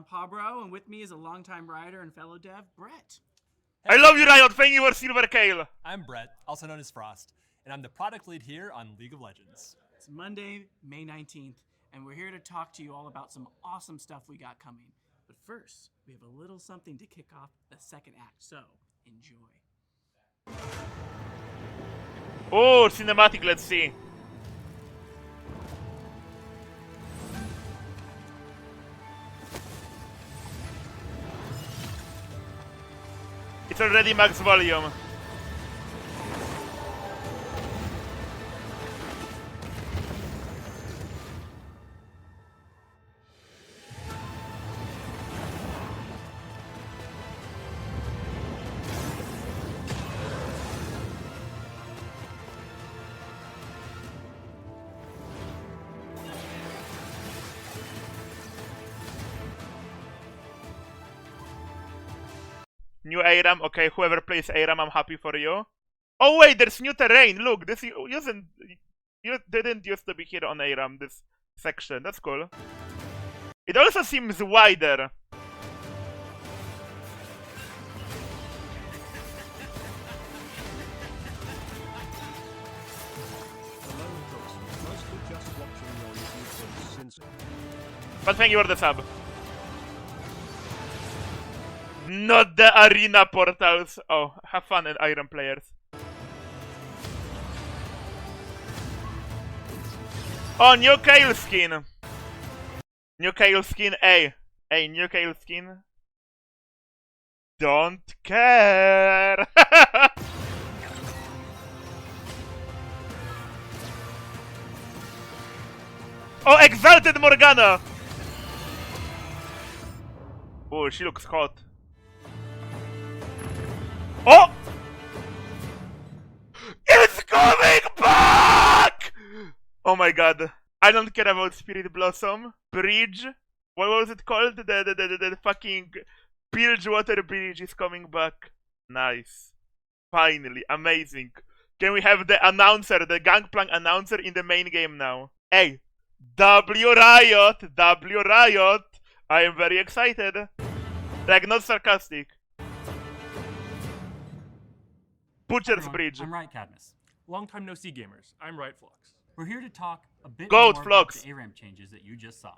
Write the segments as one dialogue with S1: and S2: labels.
S1: I'm Pablo, and with me is a longtime rider and fellow dev, Brett.
S2: Hey. I love you, Riot. Thank you for Silver Kale.
S3: I'm Brett, also known as Frost, and I'm the product lead here on League of Legends.
S1: It's Monday, May 19th, and we're here to talk to you all about some awesome stuff we got coming. But first, we have a little something to kick off the second act, so enjoy.
S2: Oh, cinematic, let's see. It's already max volume. New Aram, okay, whoever plays Aram, I'm happy for you. Oh wait, there's new terrain, look, this you didn't used to be here on Aram, this section, that's cool. It also seems wider. But thank you for the sub. Not the arena portals. Oh, have fun, Iron players. Oh, new Kale skin. New Kale skin. Hey, new Kale skin. Don't care. Oh, Exalted Morgana. Oh, she looks hot. Oh! It's coming back! Oh my god. I don't care about Spirit Blossom. Bridge. What was it called? The fucking Bilgewater Bridge is coming back. Nice. Finally. Amazing. Can we have the announcer, the Gangplank announcer in the main game now? Hey. W Riot! W Riot! I am very excited. Like, not sarcastic. Butcher's Bridge.
S4: I'm Riot Cadmus.
S3: Long time no see, gamers. I'm Riot Flux.
S4: We're here to talk a bit
S2: Gold
S4: more
S2: Flux.
S4: about the ARAM changes that you just saw.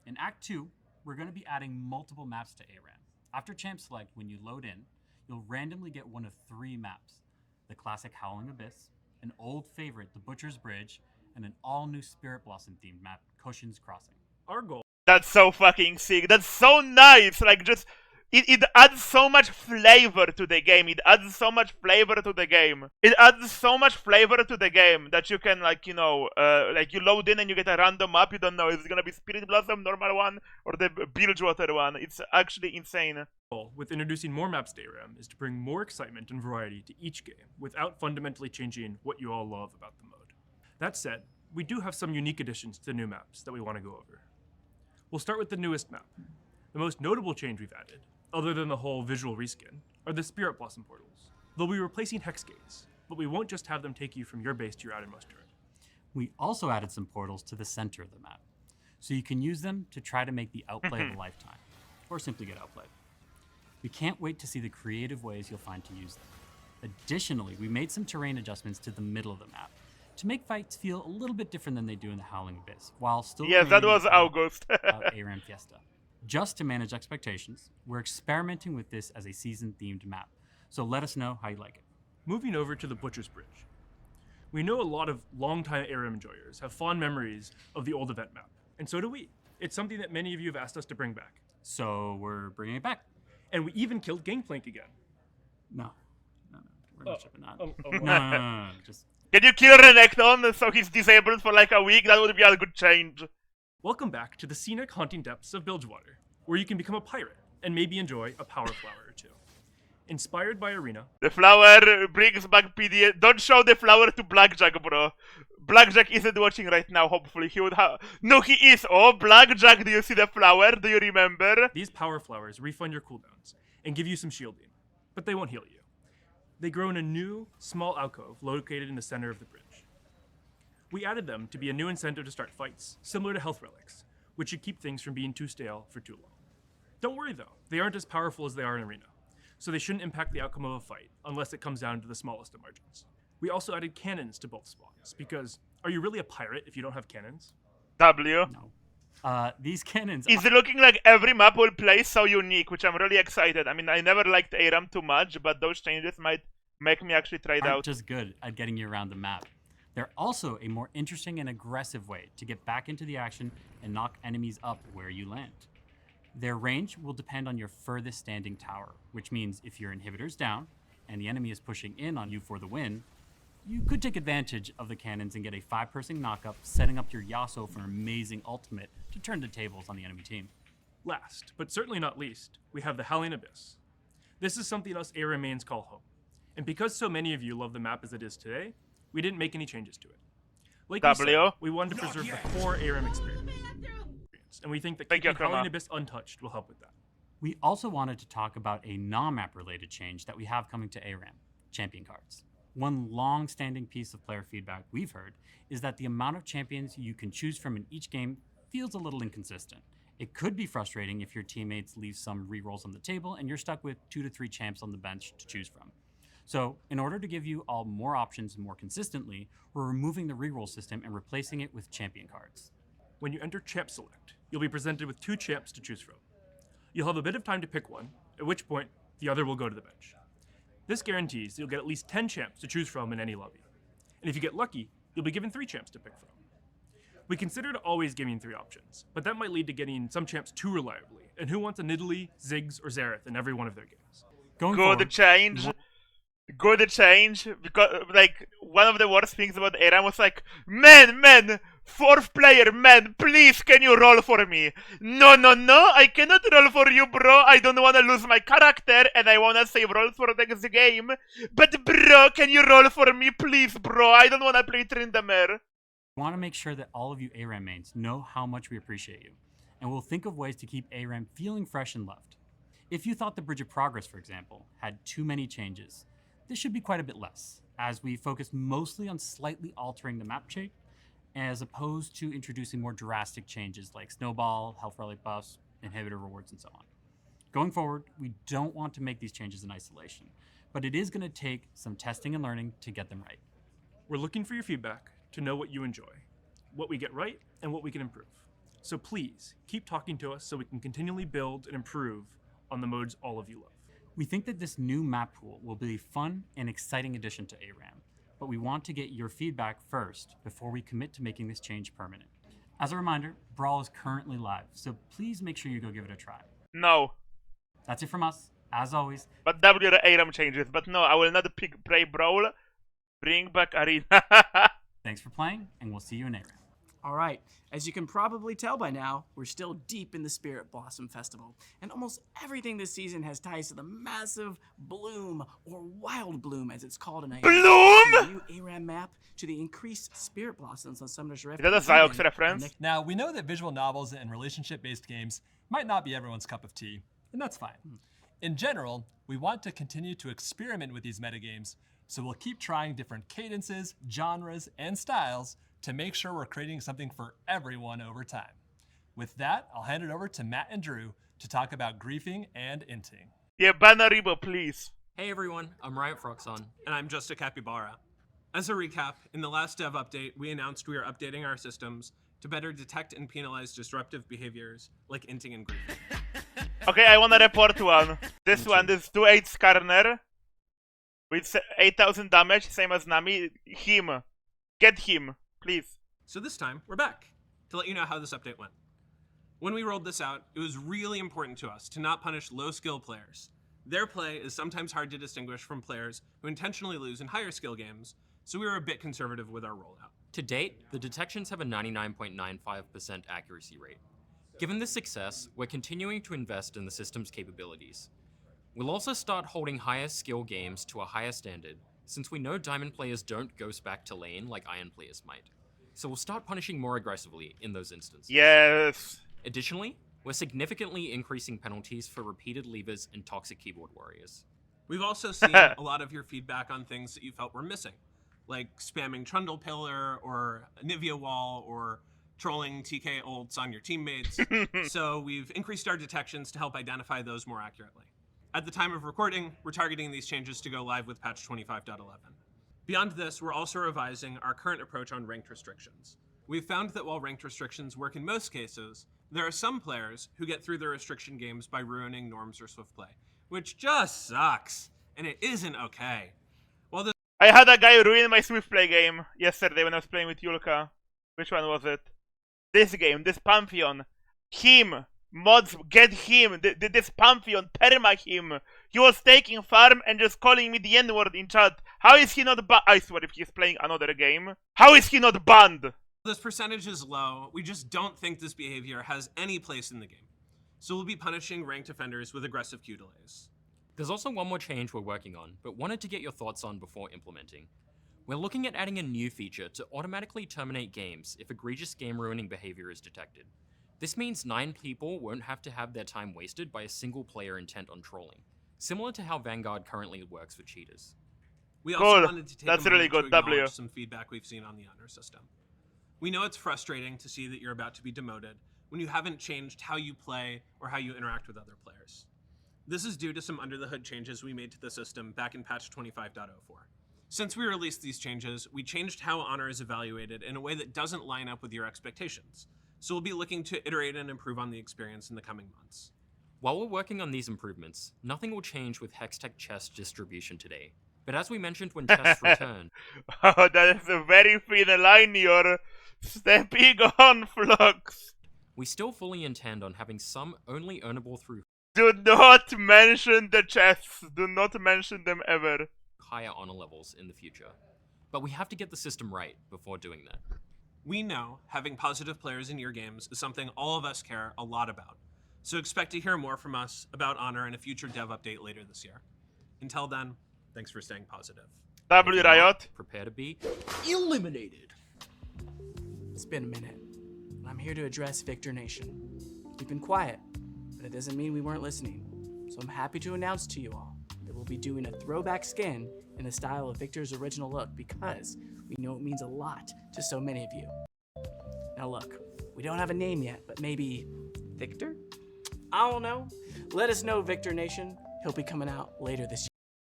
S4: In Act 2, we're going to be adding multiple maps to ARAM. After Champ Select, when you load in, you'll randomly get one of 3 maps. The classic Howling Abyss, an old favorite, the Butcher's Bridge, and an all-new Spirit Blossom themed map, Cushion's Crossing.
S3: Our goal.
S2: That's so fucking sick. That's so nice. Like, just... It adds so much flavor to the game. It adds so much flavor to the game. It adds so much flavor to the game that you can, like, you know, like you load in and you get a random map. You don't know if it's gonna be Spirit Blossom, normal one, or the Bilgewater one. It's actually insane.
S3: With introducing more maps to ARAM is to bring more excitement and variety to each game without fundamentally changing what you all love about the mode. That said, we do have some unique additions to the new maps that we want to go over. We'll start with the newest map. The most notable change we've added, other than the whole visual reskin, are the Spirit Blossom portals. They'll be replacing Hex Gates, but we won't just have them take you from your base to your outermost turret.
S4: We also added some portals to the center of the map, so you can use them to try to make the outplay of a lifetime, or simply get outplayed. We can't wait to see the creative ways you'll find to use them. Additionally, we made some terrain adjustments to the middle of the map to make fights feel a little bit different than they do in the Howling Abyss, while still
S2: Yes, that was August.
S4: ARAM Fiesta. Just to manage expectations, we're experimenting with this as a season-themed map, so let us know how you like it.
S3: Moving over to the Butcher's Bridge. We know a lot of longtime ARAM enjoyers have fond memories of the old event map, and so do we. It's something that many of you have asked us to bring back.
S4: So we're bringing it back.
S3: And we even killed Gangplank again.
S4: No. We're not shipping that.
S3: No.
S4: Just...
S2: Can you kill Renekton so he's disabled for like a week? That would be a good change.
S3: Welcome back to the scenic haunting depths of Bilgewater, where you can become a pirate and maybe enjoy a power flower or two. Inspired by Arena.
S2: The flower brings back PDA. Don't show the flower to Blackjack, bro. Blackjack isn't watching right now, hopefully. He would have... No, he is. Oh, Blackjack, do you see the flower? Do you remember?
S3: These power flowers refund your cooldowns and give you some shielding, but they won't heal you. They grow in a new, small alcove located in the center of the bridge. We added them to be a new incentive to start fights, similar to health relics, which should keep things from being too stale for too long. Don't worry though, they aren't as powerful as they are in Arena, so they shouldn't impact the outcome of a fight unless it comes down to the smallest of margins. We also added cannons to both spawns, because are you really a pirate if you don't have cannons?
S2: W.
S4: No. These cannons
S2: It's looking like every map will play so unique, which I'm really excited. I mean, I never liked Aram too much, but those changes might make me actually try it
S4: aren't
S2: out.
S4: just good at getting you around the map. They're also a more interesting and aggressive way to get back into the action and knock enemies up where you land. Their range will depend on your furthest standing tower, which means if your inhibitor's down and the enemy is pushing in on you for the win, you could take advantage of the cannons and get a 5-person knockup, setting up your Yasuo for an amazing ultimate to turn the tables on the enemy team.
S3: Last, but certainly not least, we have the Howling Abyss. This is something us Aram mains call home. And because so many of you love the map as it is today, we didn't make any changes to it. Like we said, we wanted to preserve the core Aram experience. And we think that keeping Howling Abyss untouched will help with that.
S4: We also wanted to talk about a non-map related change that we have coming to Aram, champion cards. One long-standing piece of player feedback we've heard is that the amount of champions you can choose from in each game feels a little inconsistent. It could be frustrating if your teammates leave some rerolls on the table and you're stuck with 2 to 3 champs on the bench to choose from. So, in order to give you all more options more consistently, we're removing the reroll system and replacing it with champion cards.
S3: When you enter Champ Select, you'll be presented with 2 champs to choose from. You'll have a bit of time to pick one, at which point the other will go to the bench. This guarantees you'll get at least 10 champs to choose from in any lobby. And if you get lucky, you'll be given 3 champs to pick from. We considered always giving 3 options, but that might lead to getting some champs too reliably, and who wants a Nidalee, Ziggs, or Xerath in every one of their games?
S2: Good change. Good change. Because, like, one of the worst things about Aram was like, man, 4th player, man, please, can you roll for me? No, I cannot roll for you, bro. I don't want to lose my character, and I want to save rolls for the next game. But, bro, can you roll for me, please, bro? I don't want to play Tryndamere.
S4: We want to make sure that all of you Aram mains know how much we appreciate you, and we'll think of ways to keep Aram feeling fresh and loved. If you thought the Bridge of Progress, for example, had too many changes, this should be quite a bit less, as we focus mostly on slightly altering the map shape, as opposed to introducing more drastic changes like Snowball, Health Relic buffs, inhibitor rewards, and so on. Going forward, we don't want to make these changes in isolation, but it is going to take some testing and learning to get them right.
S3: We're looking for your feedback to know what you enjoy, what we get right, and what we can improve. So please, keep talking to us so we can continually build and improve on the modes all of you love.
S4: We think that this new map pool will be a fun and exciting addition to Aram, but we want to get your feedback first before we commit to making this change permanent. As a reminder, Brawl is currently live, so please make sure you go give it a try.
S2: No.
S4: That's it from us, as always.
S2: But W the Aram changes. But no, I will not play Brawl. Bring back Arena.
S4: Thanks for playing, and we'll see you in Aram.
S1: All right, as you can probably tell by now, we're still deep in the Spirit Blossom Festival, and almost everything this season has ties to the massive bloom, or wild bloom as it's called in
S2: Bloom?
S1: the new Aram map, to the increased Spirit Blossoms on Summoner's Rift.
S2: Is that a Ziox reference?
S5: Now, we know that visual novels and relationship-based games might not be everyone's cup of tea, and that's fine. In general, we want to continue to experiment with these metagames, so we'll keep trying different cadences, genres, and styles to make sure we're creating something for everyone over time. With that, I'll hand it over to Matt and Drew to talk about griefing and inting.
S2: Yeah, Banaribo, please.
S6: Hey everyone, I'm Riot Froxon. And I'm Just a Capybara. As a recap, in the last dev update, we announced we are updating our systems to better detect and penalize disruptive behaviors like inting and griefing.
S2: Okay, I want to report one. This one, this 2-8 Skarner with 8,000 damage, same as Nami. Him. Get him, please.
S6: So this time, we're back to let you know how this update went. When we rolled this out, it was really important to us to not punish low-skill players. Their play is sometimes hard to distinguish from players who intentionally lose in higher skill games, so we were a bit conservative with our rollout.
S7: To date, the detections have a 99.95% accuracy rate. Given this success, we're continuing to invest in the system's capabilities. We'll also start holding higher skill games to a higher standard, since we know Diamond players don't ghost back to lane like Iron players might. So we'll start punishing more aggressively in those instances.
S2: Yes.
S7: Additionally, we're significantly increasing penalties for repeated leavers and toxic keyboard warriors.
S6: We've also seen a lot of your feedback on things that you felt were missing, like spamming Trundle Pillar or Nivea Wall or trolling TK ults on your teammates, so we've increased our detections to help identify those more accurately. At the time of recording, we're targeting these changes to go live with patch 25.11. Beyond this, we're also revising our current approach on ranked restrictions. We've found that while ranked restrictions work in most cases, there are some players who get through their restriction games by ruining norms or swift play, which just sucks, and it isn't okay. While this
S2: I had a guy ruin my Swift Play game yesterday when I was playing with Yulka. Which one was it? This game, this Pantheon. Him! Mods, get him! This Pantheon, perma him! He was taking farm and just calling me the N-word in chat. How is he not banned? I swear if he's playing another game. How is he not banned?
S6: This percentage is low, we just don't think this behavior has any place in the game. So we'll be punishing ranked offenders with aggressive queue delays.
S7: There's also one more change we're working on, but wanted to get your thoughts on before implementing. We're looking at adding a new feature to automatically terminate games if egregious game-ruining behavior is detected. This means 9 people won't have to have their time wasted by a single player intent on trolling, similar to how Vanguard currently works for cheaters.
S6: We also
S2: Cool.
S6: wanted to take
S2: That's
S6: a moment
S2: really good,
S6: to acknowledge
S2: W.
S6: some feedback we've seen on the honor system. We know it's frustrating to see that you're about to be demoted when you haven't changed how you play or how you interact with other players. This is due to some under-the-hood changes we made to the system back in patch 25.04. Since we released these changes, we changed how honor is evaluated in a way that doesn't line up with your expectations. So we'll be looking to iterate and improve on the experience in the coming months.
S7: While we're working on these improvements, nothing will change with Hextech chest distribution today. But as we mentioned when chests return,
S2: Oh, that is a very thin line you're stepping on, Flux.
S7: we still fully intend on having some only earnable through
S2: Do not mention the chests. Do not mention them ever.
S7: higher honor levels in the future. But we have to get the system right before doing that.
S6: We know having positive players in your games is something all of us care a lot about. So expect to hear more from us about honor in a future dev update later this year. Until then, thanks for staying positive.
S2: W Riot.
S7: Prepare to be
S1: Eliminated. It's been a minute. I'm here to address Victor Nation. We've been quiet, but it doesn't mean we weren't listening. So I'm happy to announce to you all that we'll be doing a throwback skin in the style of Victor's original look because we know it means a lot to so many of you. Now look, we don't have a name yet, but maybe Victor? I don't know. Let us know, Victor Nation. He'll be coming out later this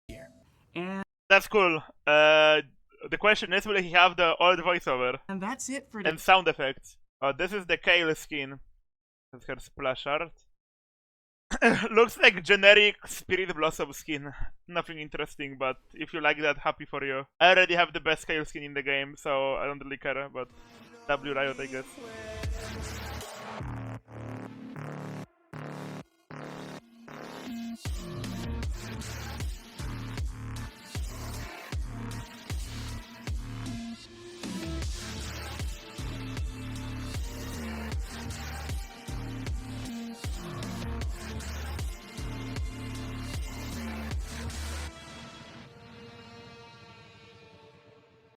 S1: year. And
S2: That's cool. The question is, will he have the old voiceover
S1: that's it for
S2: and sound effects? This is the Kale skin. That's her splash art. Looks like generic Spirit Blossom skin. Nothing interesting, but if you like that, happy for you. I already have the best Kale skin in the game, so I don't really care, but W Riot, I guess.